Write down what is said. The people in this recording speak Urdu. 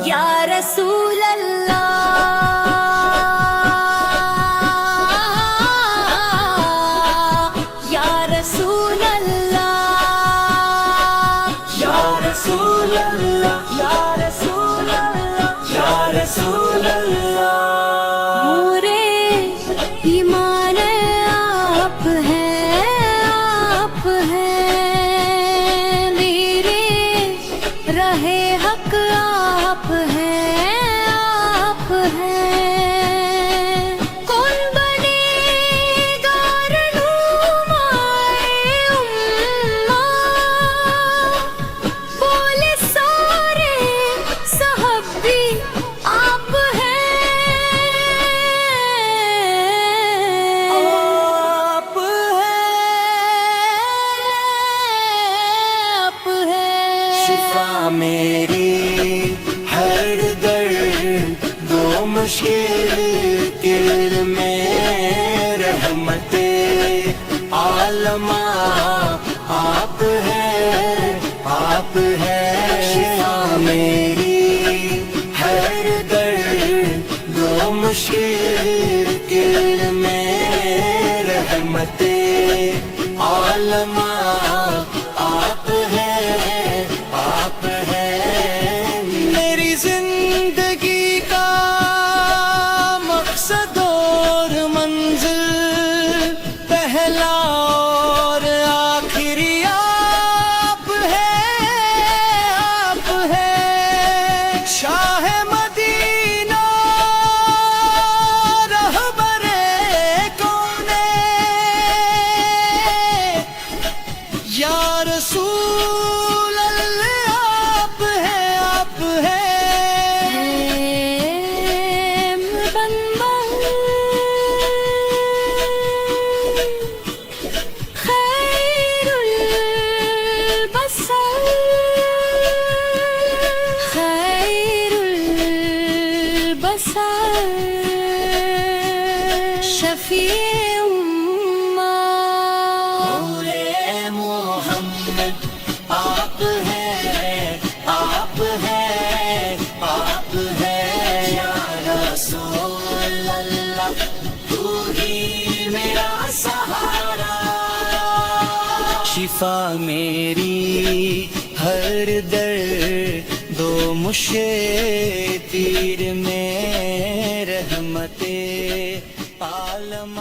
یا رسول اللہ یا رسول اللہ یا رسول اللہ یا رسول اللہ یا رسول اللہ نورے ایمان آپ ہیں میرے رہے حق آپ ہیں کون بنے گا رہنمائے امہ بولے سارے صحابی آپ شفا میری ہر درد دو مشکل دل میں رحمت عالم آپ ہیں شفا میری ہر درد دو مشکل دل میں رحمت عالم آپ ہیں میری زندگی کا مقصد اور منزل پہلا اور آخری آپ ہیں شاہ مدینہ رہبر کون یا رسول شفیع امہ محمد آپ ہیں یا رسول اللہ تو ہی میرا سہارا شفا میری ہر درد دو مشے تیر میں رحمت عالم